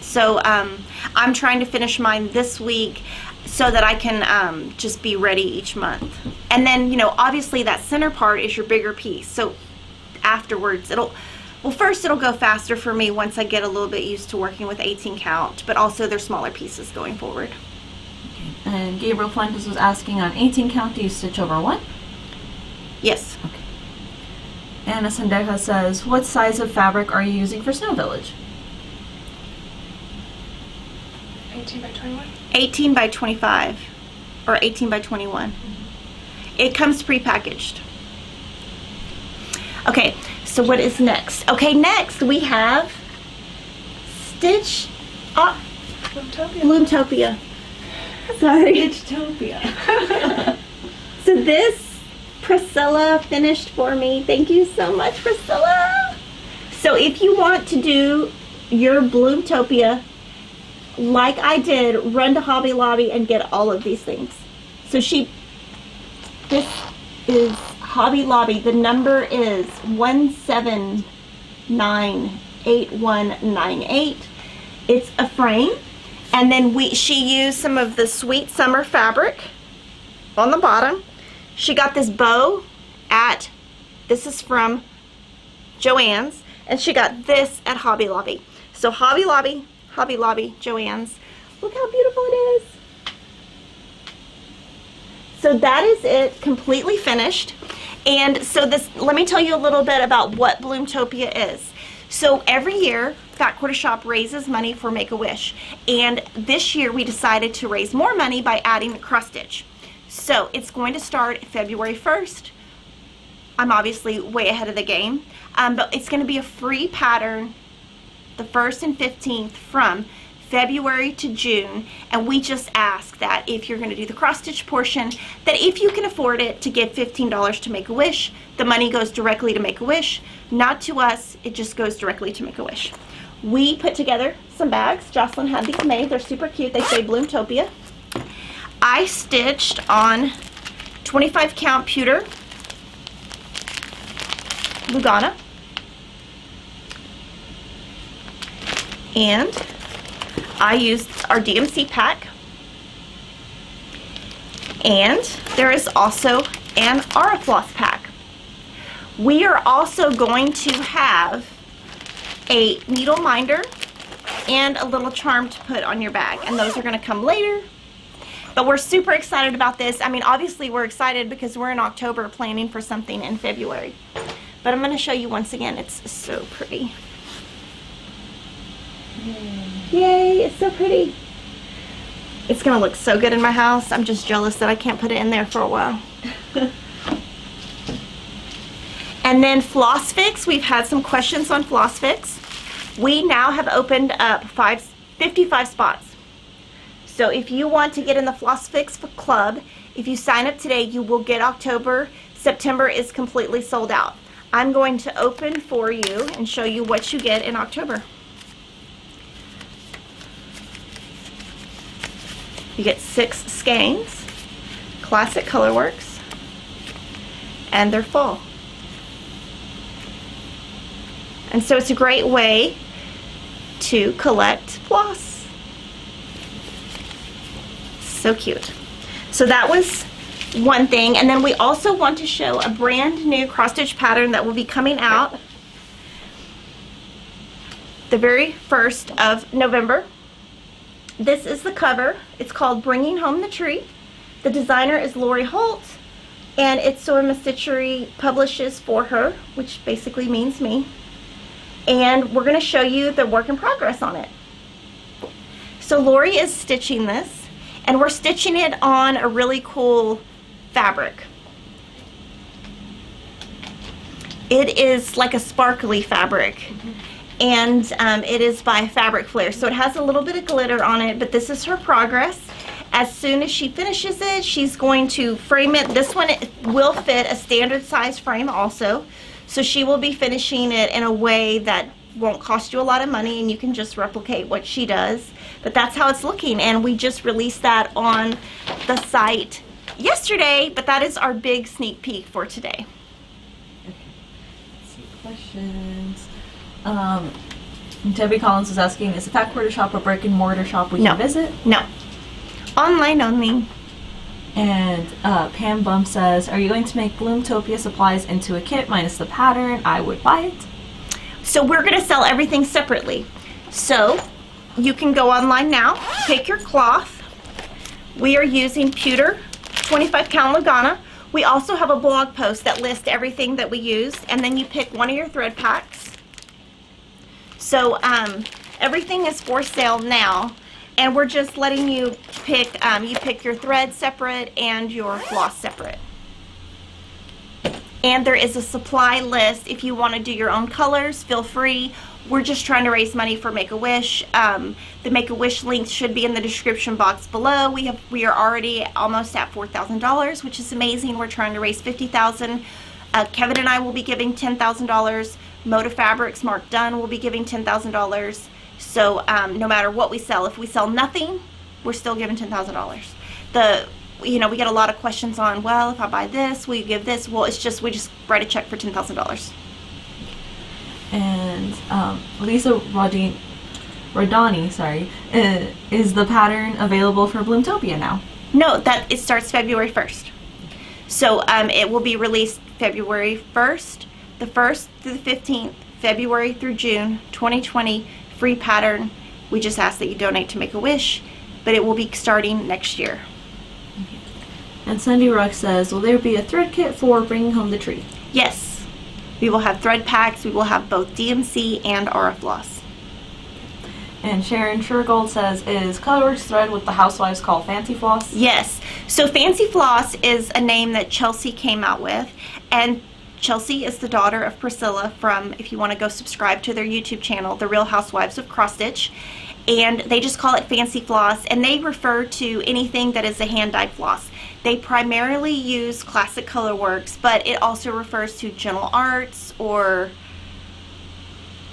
So I'm trying to finish mine this week so that I can just be ready each month. And then, you know, obviously that center part is your bigger piece. So afterwards, first it'll go faster for me once I get a little bit used to working with 18 count, but also they're smaller pieces going forward. Okay. And Gabriel Fuentes was asking on 18 count, do you stitch over 1? Yes. Okay. Anna Sendeja says, what size of fabric are you using for Snow Village? 18 by 21? 18 by 25 or 18 by 21. It comes prepackaged. Okay, so what is next? Okay, next we have Bloomtopia. Sorry. Stitchtopia. So this Priscilla finished for me. Thank you so much, Priscilla. So if you want to do your Bloomtopia like I did, run to Hobby Lobby and get all of these things. So this is Hobby Lobby. The number is 1798198. It's a frame, and then she used some of the Sweet Summer fabric on the bottom. She got this bow this is from Joann's, and she got this at Hobby Lobby. So Hobby Lobby, Joann's. Look how beautiful it is. So that is it, completely finished. And so let me tell you a little bit about what Bloomtopia is. So every year, Fat Quarter Shop raises money for Make-A-Wish. And this year we decided to raise more money by adding the cross stitch. So it's going to start February 1st. I'm obviously way ahead of the game. But it's going to be a free pattern the 1st and 15th from February to June, and we just ask that if you're going to do the cross stitch portion, that if you can afford it, to give $15 to Make-A-Wish. The money goes directly to Make-A-Wish, not to us. It just goes directly to Make-A-Wish. We put together some bags. Jocelyn had these made. They're super cute. They say Bloomtopia. I stitched on 25 count pewter Lugana, and I used our DMC pack, and there is also an Aurifloss pack. We are also going to have a needle minder and a little charm to put on your bag, and those are going to come later. But we're super excited about this. I mean, obviously we're excited because we're in October planning for something in February. But I'm going to show you once again. It's so pretty. Yay, it's so pretty. It's going to look so good in my house. I'm just jealous that I can't put it in there for a while. And And then Floss Fix, we've had some questions on Floss Fix. We now have opened up 55 spots. So if you want to get in the Floss Fix Club, if you sign up today, you will get October. September is completely sold out. I'm going to open for you and show you what you get in October. You get 6 skeins, classic colorworks, and they're fall. And so it's a great way to collect floss. So cute. So that was one thing. And then we also want to show a brand new cross stitch pattern that will be coming out the very 1st of November. This is the cover. It's called Bringing Home the Tree. The designer is Lori Holt, and It's So Emma Stitchery publishes for her, which basically means me. And we're going to show you the work in progress on it. So Lori is stitching this, and we're stitching it on a really cool fabric. It is like a sparkly fabric, and it is by Fabric Flair. So it has a little bit of glitter on it, but this is her progress. As soon as she finishes it, she's going to frame it. This one will fit a standard size frame also. So she will be finishing it in a way that won't cost you a lot of money, and you can just replicate what she does. But that's how it's looking, and we just released that on the site yesterday, but that is our big sneak peek for today. Okay. Let's see, questions. Debbie Collins is asking, is the Fat Quarter Shop a brick and mortar shop we can visit? No. Online only. And Pam Bump says, are you going to make Bloomtopia supplies into a kit minus the pattern? I would buy it. So we're going to sell everything separately. So you can go online now, pick your cloth. We are using pewter 25 count Lugana. We also have a blog post that lists everything that we use, and then you pick one of your thread packs. So everything is for sale now. And we're just letting you pick, you pick your thread separate and your floss separate. And there is a supply list. If you want to do your own colors, feel free. We're just trying to raise money for Make-A-Wish. The Make-A-Wish link should be in the description box below. We are already almost at $4,000, which is amazing. We're trying to raise $50,000. Kevin and I will be giving $10,000. Moda Fabrics, Mark Dunn will be giving $10,000. So no matter what we sell, if we sell nothing, we're still giving $10,000. We get a lot of questions on, well, if I buy this, will you give this? Well, it's just, we just write a check for $10,000. And Lisa Rodani, sorry, is the pattern available for Bloomtopia now? No, it starts February 1st. So it will be released February 1st, the 1st through the 15th, February through June 2020. Free pattern. We just ask that you donate to Make-A-Wish, but it will be starting next year. And Cindy Ruck says, will there be a thread kit for Bringing Home the Tree? Yes. We will have thread packs. We will have both DMC and RF Floss. And Sharon Suregold says, is Colorworks thread with the housewives called Fancy Floss? Yes. So Fancy Floss is a name that Chelsea came out with, and Chelsea is the daughter of Priscilla from, if you want to go subscribe to their YouTube channel, The Real Housewives of Cross Stitch. And they just call it Fancy Floss, and they refer to anything that is a hand-dyed floss. They primarily use classic colorworks, but it also refers to Gentle Arts or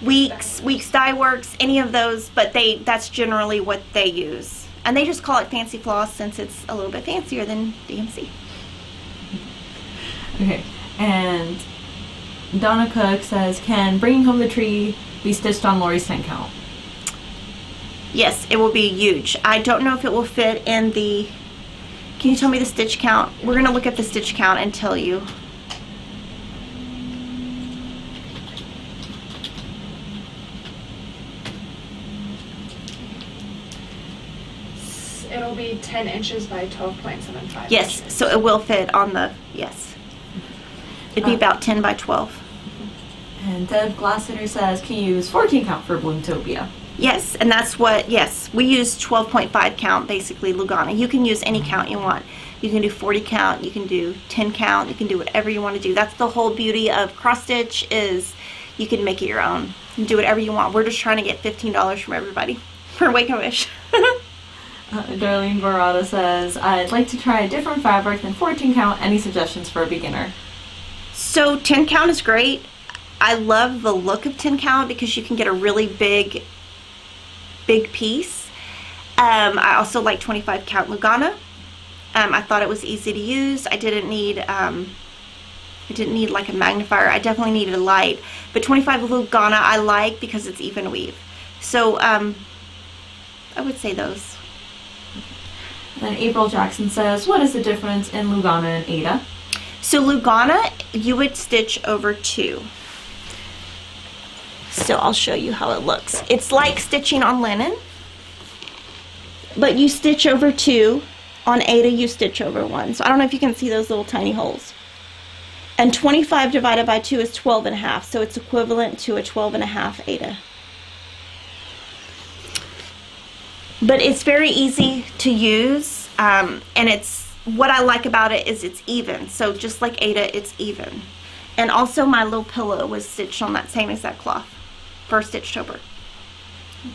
Weeks Dye Works, any of those, but that's generally what they use. And they just call it Fancy Floss since it's a little bit fancier than DMC. Okay. And Donna Cook says, can Bringing Home the Tree be stitched on Lori's 10 count? Yes, it will be huge. I don't know if it will fit in the... Can you tell me the stitch count? We're going to look at the stitch count and tell you. It'll be 10 inches by 12.75 Yes, inches. so it will fit on the... Yes. It'd be about 10 by 12. And Deb Glassiter says, can you use 14 count for Bloomtopia? Yes, and that's what, yes, we use 12.5 count, basically Lugana. You can use any count you want. You can do 40 count, you can do 10 count, you can do whatever you want to do. That's the whole beauty of cross stitch, is you can make it your own. You can do whatever you want. We're just trying to get $15 from everybody for Wake a Wish. Darlene Barada says, I'd like to try a different fabric than 14 count. Any suggestions for a beginner? So 10 count is great. I love the look of 10 count because you can get a really big piece. I also like 25 count Lugana. I thought it was easy to use. I didn't need like a magnifier. I definitely needed a light. But 25 Lugana I like because it's even weave. So I would say those. Then April Jackson says, what is the difference in Lugana and Ada? So Lugana, you would stitch over 2. So I'll show you how it looks. It's like stitching on linen, but you stitch over 2. On Ada, you stitch over 1. So I don't know if you can see those little tiny holes. And 25 divided by 2 is 12.5, so it's equivalent to a 12.5 Ada. But it's very easy to use, and it's, what I like about it is it's even. So just like Ada, it's even. And also my little pillow was stitched on that same exact cloth for Stitchtober.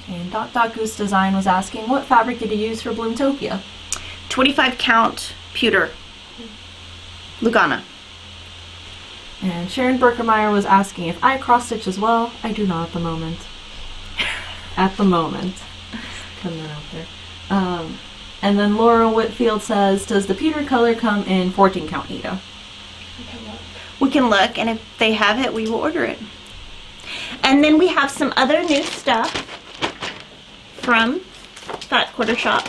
Okay, and Dot Goose Design was asking, what fabric did you use for Bloomtopia? 25 count pewter Lugana. And Sharon Berkemeyer was asking if I cross stitch as well. I do not at the moment. At the moment. Putting that out there. And then Laura Whitfield says, does the pewter color come in 14 count Ada? We can look, and if they have it, we will order it. And then we have some other new stuff from Fat Quarter Shop.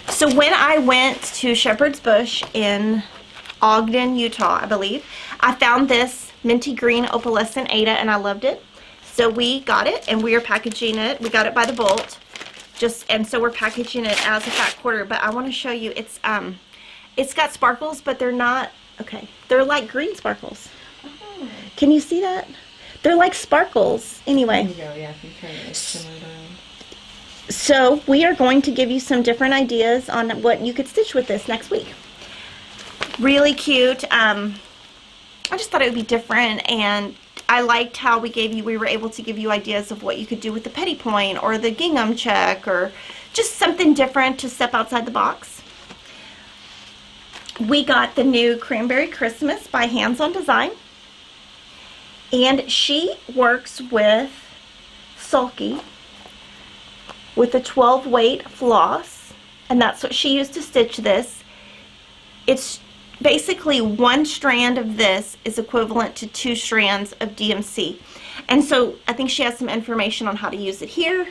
So when I went to Shepherd's Bush in Ogden, Utah, I believe, I found this minty green opalescent Ada, and I loved it. So we got it, and we are packaging it. We got it by the bolt, and so we're packaging it as a fat quarter. But I want to show you, it's got sparkles, but they're not, okay, they're like green sparkles. Oh. Can you see that? They're like sparkles. Anyway. There you go, yeah, if you turn it, shimmer it around. So we are going to give you some different ideas on what you could stitch with this next week. Really cute. I just thought it would be different, and I liked how we were able to give you ideas of what you could do with the petty point or the gingham check, or just something different to step outside the box. We got the new Cranberry Christmas by Hands On Design, and she works with Sulky with a 12 weight floss, and that's what she used to stitch this. It's basically 1 strand of this is equivalent to 2 strands of DMC. And so I think she has some information on how to use it here.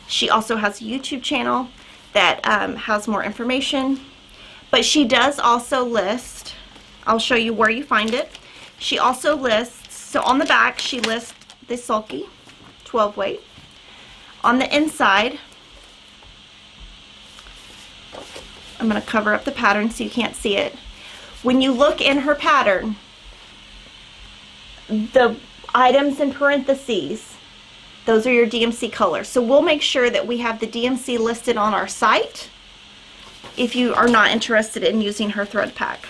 She also has a YouTube channel that has more information. But she does also list, I'll show you where you find it. She also lists, so on the back she lists the Sulky 12 weight. On the inside, I'm going to cover up the pattern so you can't see it. When you look in her pattern, the items in parentheses, those are your DMC colors. So we'll make sure that we have the DMC listed on our site if you are not interested in using her thread pack.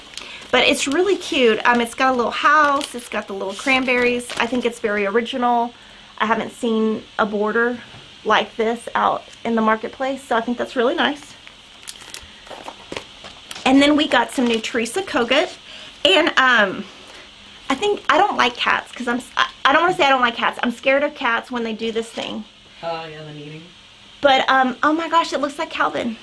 But it's really cute. It's got a little house, it's got the little cranberries. I think it's very original. I haven't seen a border like this out in the marketplace, so I think that's really nice. And then we got some new Teresa Kogut, and I don't like cats because I don't want to say I don't like cats. I'm scared of cats when they do this thing. Oh yeah, the kneading. But oh my gosh, it looks like Calvin.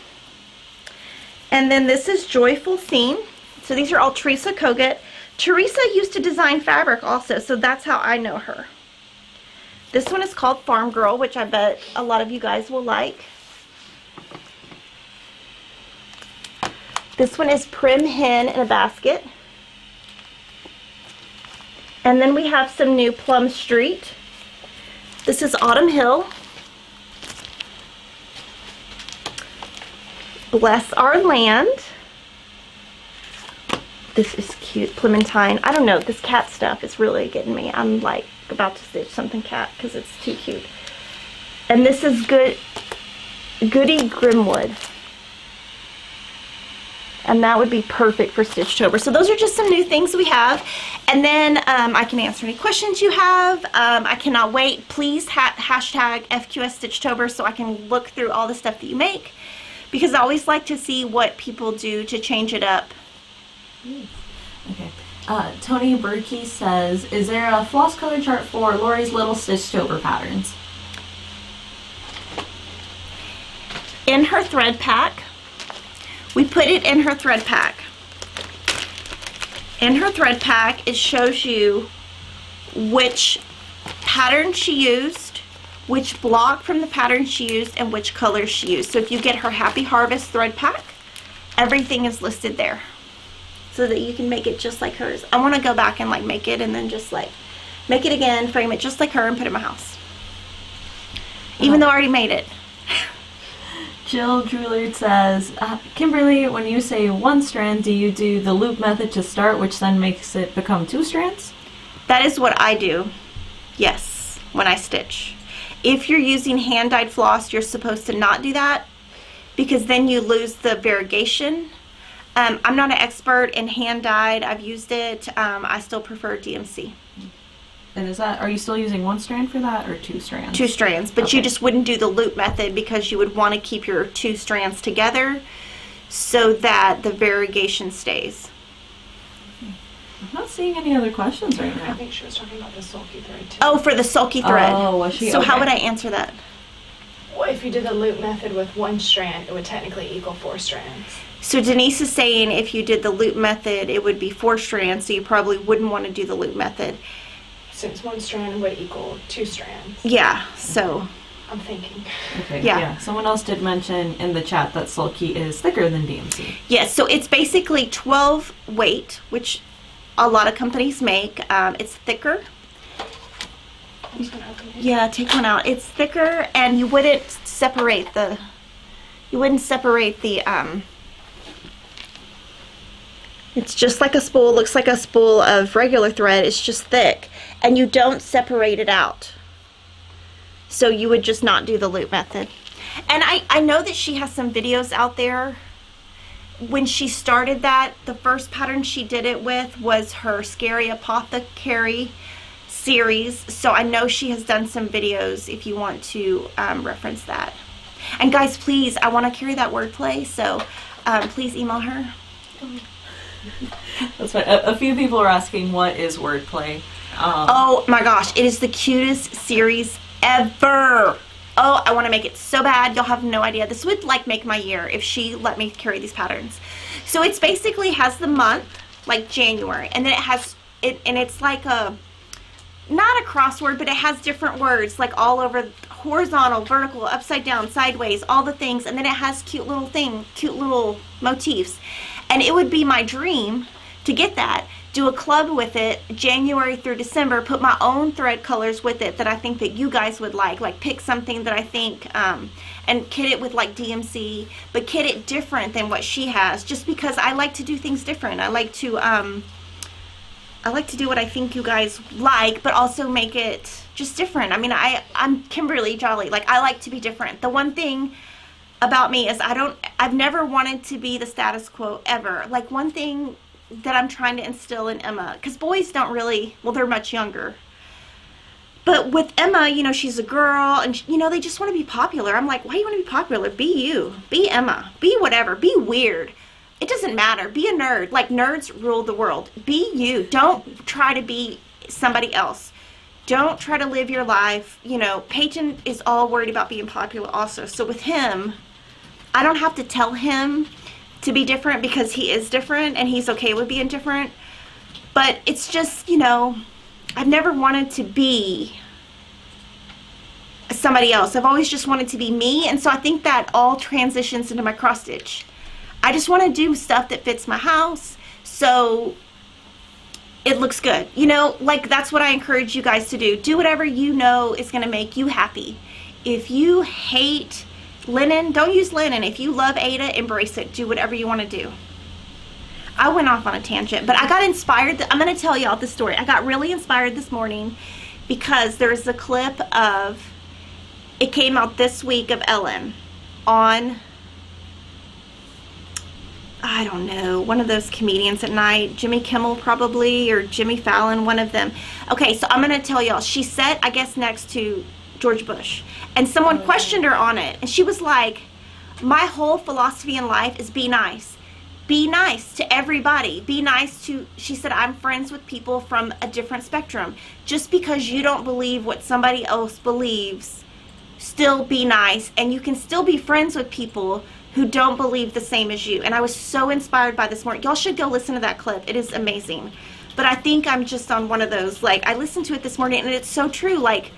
And then this is Joyful Scene. So these are all Teresa Kogut. Teresa used to design fabric also, so that's how I know her. This one is called Farm Girl, which I bet a lot of you guys will like. This one is Prim Hen in a Basket. And then we have some new Plum Street. This is Autumn Hill. Bless Our Land. This is cute. Clementine. I don't know, this cat stuff is really getting me. I'm like about to stitch something cat because it's too cute. And this is Goody Grimwood. And that would be perfect for Stitchtober. So those are just some new things we have. And then I can answer any questions you have. I cannot wait. Please hashtag FQS Stitchtober so I can look through all the stuff that you make, because I always like to see what people do to change it up. Okay. Tony Berkey says, is there a floss color chart for Lori's little Stitchtober patterns? In her thread pack, we put it in her thread pack. In her thread pack, it shows you which pattern she used, which block from the pattern she used, and which colors she used. So if you get her Happy Harvest thread pack, everything is listed there, so that you can make it just like hers. I want to go back and like make it and then just like make it again, frame it just like her, and put it in my house. Even though I already made it. Jill Drulard says, Kimberly, when you say one strand, do you do the loop method to start, which then makes it become 2 strands? That is what I do, yes, when I stitch. If you're using hand-dyed floss, you're supposed to not do that, because then you lose the variegation. I'm not an expert in hand-dyed. I've used it. I still prefer DMC. And are you still using 1 strand for that, or 2 strands? 2 strands, but Okay. you just wouldn't do the loop method because you would want to keep your 2 strands together so that the variegation stays. I'm not seeing any other questions right I now. think she was talking about the sulky thread too. Oh, for the sulky thread. Oh, was she? So how Okay. would I answer that? Well, if you did the loop method with 1 strand, it would technically equal 4 strands. So Denise is saying if you did the loop method, it would be 4 strands, so you probably wouldn't want to do the loop method. Since 1 strand would equal 2 strands. Yeah, so I'm thinking. Okay, Yeah. yeah. Someone else did mention in the chat that sulky is thicker than DMC. yes, so it's basically 12 weight, which a lot of companies make. It's thicker. I'm just gonna open it. Yeah, take one out. It's thicker, and you wouldn't separate the it's just like a spool, looks like a spool of regular thread. It's just thick, and you don't separate it out. So you would just not do the loop method. And I know that she has some videos out there. When she started that, the first pattern she did it with was her Scary Apothecary series. So I know she has done some videos if you want to reference that. And guys, please, I want to carry that wordplay, so please email her. That's fine. A few people are asking what is wordplay. Oh my gosh, it is the cutest series ever. Oh, I want to make it so bad. You'll have no idea. This would like make my year if she let me carry these patterns. So it's basically has the month, like January, and then it has it, and it's like a, not a crossword, but it has different words like all over, horizontal, vertical, upside down, sideways, all the things, and then it has cute little motifs. And it would be my dream to get that, do a club with it January through December, put my own thread colors with it that I think that you guys would like pick something that I think, and kit it with like DMC, but kit it different than what she has, just because I like to do things different. I like to do what I think you guys like, but also make it just different. I mean, I'm Kimberly Jolly. Like, I like to be different. The one thing about me is I've never wanted to be the status quo ever. Like, one thing that I'm trying to instill in Emma, because boys don't really, well, they're much younger. But with Emma, you know, she's a girl, and, you know, they just want to be popular. I'm like, why do you want to be popular? Be you. Be Emma. Be whatever. Be weird. It doesn't matter. Be a nerd. Like, nerds rule the world. Be you. Don't try to be somebody else. Don't try to live your life. You know, Peyton is all worried about being popular also. So with him, I don't have to tell him to be different because he is different and he's okay with being different. But it's just, you know, I've never wanted to be somebody else. I've always just wanted to be me. And so I think that all transitions into my cross stitch. I just want to do stuff that fits my house so it looks good. You know, like, that's what I encourage you guys to do. Do whatever you know is going to make you happy. If you hate linen, don't use linen. If you love Ada, embrace it. Do whatever you want to do. I went off on a tangent, but I got inspired. I'm going to tell y'all this story. I got really inspired this morning because there's a clip of, it came out this week, of Ellen on I don't know, one of those comedians at night, Jimmy Kimmel probably, or Jimmy Fallon, one of them. Okay, so I'm going to tell y'all, she sat, I guess, next to George Bush, and someone questioned her on it, and she was like, my whole philosophy in life is be nice. Be nice to everybody. Be nice to, she said, I'm friends with people from a different spectrum. Just because you don't believe what somebody else believes, still be nice, and you can still be friends with people who don't believe the same as you. And I was so inspired by this morning. Y'all should go listen to that clip. It is amazing. But I think I'm just on one of those, like, I listened to it this morning, and it's so true. Like,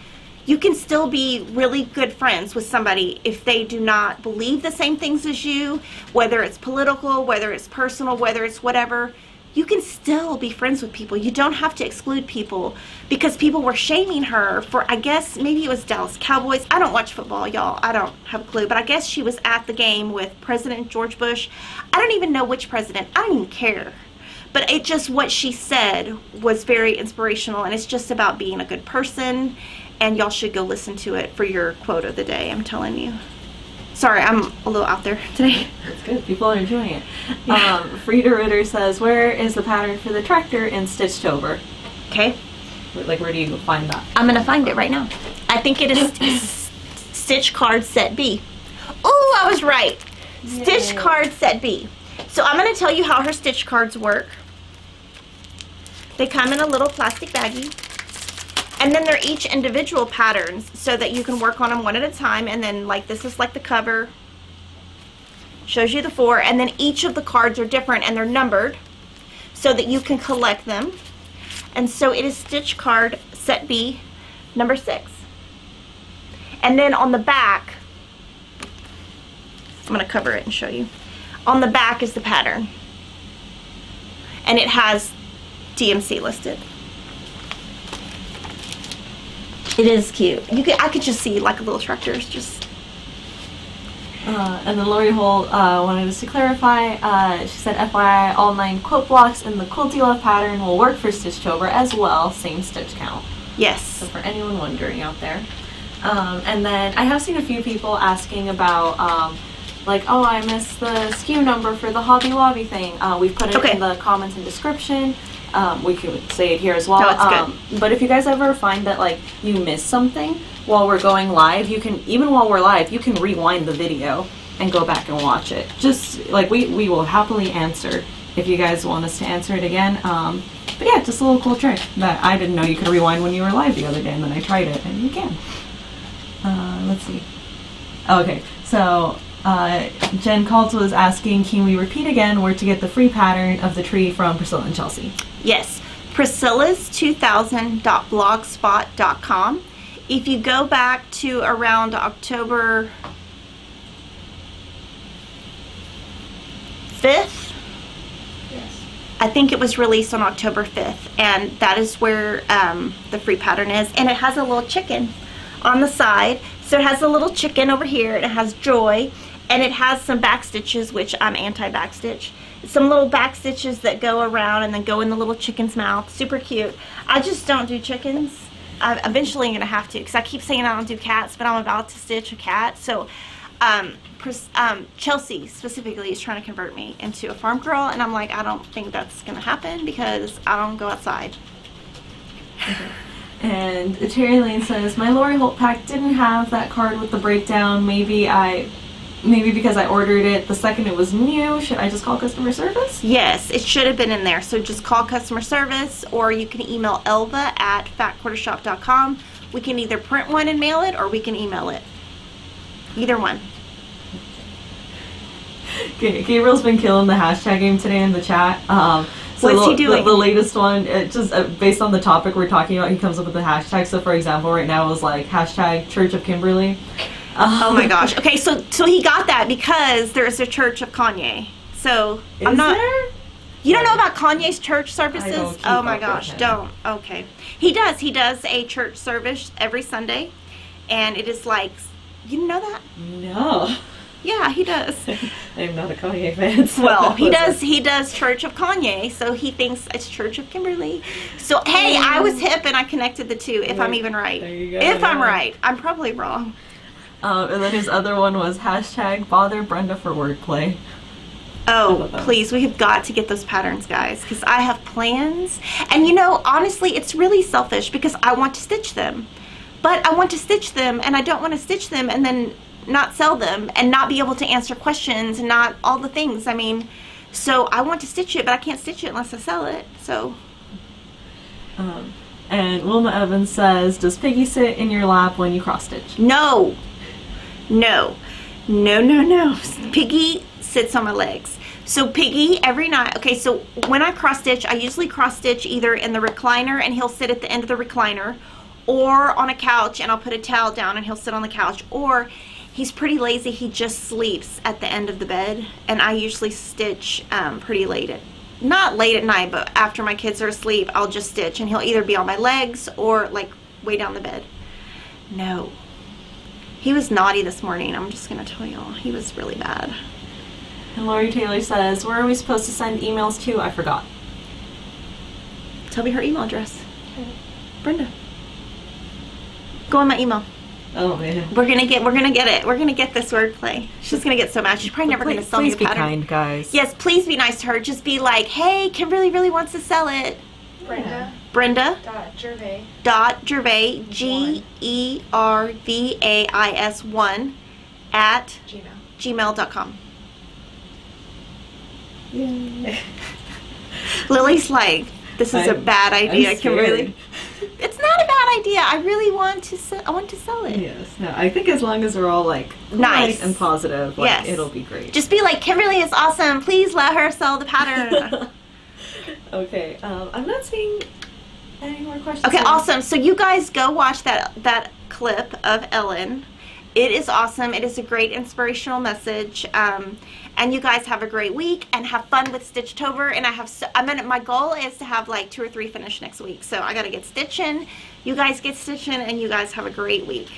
you can still be really good friends with somebody if they do not believe the same things as you, whether it's political, whether it's personal, whether it's whatever. You can still be friends with people. You don't have to exclude people, because people were shaming her for, I guess, maybe it was Dallas Cowboys. I don't watch football, y'all. I don't have a clue. But I guess she was at the game with President George Bush. I don't even know which president. I don't even care. But it just, what she said was very inspirational, and it's just about being a good person. And y'all should go listen to it for your quote of the day, I'm telling you. Sorry, I'm a little out there today. That's good. People are enjoying it. Yeah. Frida Ritter says, where is the pattern for the tractor in Stitchtober? Okay. Like, where do you find that? I'm going to find it right now. I think it is Stitch Card Set B. Ooh, I was right. Yay. Stitch Card Set B. So I'm going to tell you how her stitch cards work. They come in a little plastic baggie. And then they're each individual patterns so that you can work on them one at a time. And then, like, this is like the cover. Shows you the 4. And then each of the cards are different, and they're numbered so that you can collect them. And so it is Stitch Card Set B, number 6. And then on the back, I'm going to cover it and show you. On the back is the pattern. And it has DMC listed. It is cute. I could just see like a little tractors just. And then Lori Holt wanted us to clarify. She said, FYI, all 9 quilt blocks in the Quilty Love pattern will work for Stitchtober as well. Same stitch count. Yes. So for anyone wondering out there. And then I have seen a few people asking about, like, oh, I missed the SKU number for the Hobby Lobby thing. We've put it in the comments and description. We could say it here as well. No, it's good. But if you guys ever find that, like, you miss something while we're going live, you can, even while we're live, you can rewind the video and go back and watch it. Just, like, we will happily answer if you guys want us to answer it again. But yeah, just a little cool trick that I didn't know you could rewind when you were live the other day, and then I tried it, and you can. Let's see. Okay, so Jen Caldwell is asking, can we repeat again where to get the free pattern of the tree from Priscilla and Chelsea? Yes, priscillas2000.blogspot.com. If you go back to around October 5th, Yes. I think it was released on October 5th, and that is where the free pattern is. And it has a little chicken on the side. So it has a little chicken over here, and it has Joy, and it has some back stitches, which I'm anti-backstitch. Some little back stitches that go around and then go in the little chicken's mouth. Super cute. I just don't do chickens. I'm eventually going to have to, because I keep saying I don't do cats, but I'm about to stitch a cat. So Chelsea specifically is trying to convert me into a farm girl, and I'm like, I don't think that's going to happen because I don't go outside. Okay. And Terry Lane says, my Lori Holt pack didn't have that card with the breakdown. Maybe because I ordered it the second it was new. Should I just call customer service? Yes, it should have been in there. So just call customer service, or you can email elva@fatquartershop.com. We can either print one and mail it, or we can email it. Either one. Okay, Gabriel's been killing the hashtag game today in the chat. So What's he doing? The latest one, it just based on the topic we're talking about, he comes up with the hashtag. So for example, right now it was like hashtag Church of Kimberly. Oh my gosh. Okay, so he got that because there's a Church of Kanye. So I'm not. There? You don't know about Kanye's church services? I don't keep Oh my up with gosh, him. don't. Okay. He does. He does a church service every Sunday, and it is like, you didn't know that? No. Yeah, he does. I'm not a Kanye fan. So Well, he does Church of Kanye, so he thinks it's Church of Kimberly. So hey, I was hip and I connected the two, if I'm even right. There you go, If I'm yeah. right. I'm probably wrong. And then his other one was hashtag bother Brenda for wordplay. Oh, please, we have got to get those patterns, guys, because I have plans. And you know, honestly, it's really selfish because I want to stitch them. But I want to stitch them, and I don't want to stitch them and then not sell them and not be able to answer questions and not all the things. I mean, so I want to stitch it, but I can't stitch it unless I sell it. So. And Wilma Evans says, does Piggy sit in your lap when you cross stitch? No. No. No, no, no. Piggy sits on my legs. So Piggy, every night, okay, so when I cross stitch, I usually cross stitch either in the recliner and he'll sit at the end of the recliner, or on a couch and I'll put a towel down and he'll sit on the couch, or he's pretty lazy, he just sleeps at the end of the bed, and I usually stitch pretty late not late at night, but after my kids are asleep, I'll just stitch and he'll either be on my legs or like way down the bed. No. He was naughty this morning, I'm just gonna tell y'all. He was really bad. And Lori Taylor says, where are we supposed to send emails to? I forgot. Tell me her email address. Brenda. Go on my email. Oh man. We're gonna get it. We're gonna get this wordplay. She's gonna get so mad. She's probably never gonna sell me a pattern. Please be kind, guys. Yes, please be nice to her. Just be like, hey, Kimberly really wants to sell it. Brenda. Brenda. Gervais. Gervais, GERVAIS1 at gmail.com. Lily's like, this is a bad idea, Kimberly. It's not a bad idea. I really want to sell it. Yes. No, I think as long as we're all like nice and positive, like, yes, it'll be great. Just be like, Kimberly is awesome. Please let her sell the pattern. Okay. I'm not seeing any more questions. Okay, awesome. So you guys go watch that clip of Ellen. It is awesome. It is a great inspirational message. And you guys have a great week and have fun with Stitchtober. And my goal is to have like 2 or 3 finished next week. So I got to get stitching. You guys get stitching, and you guys have a great week.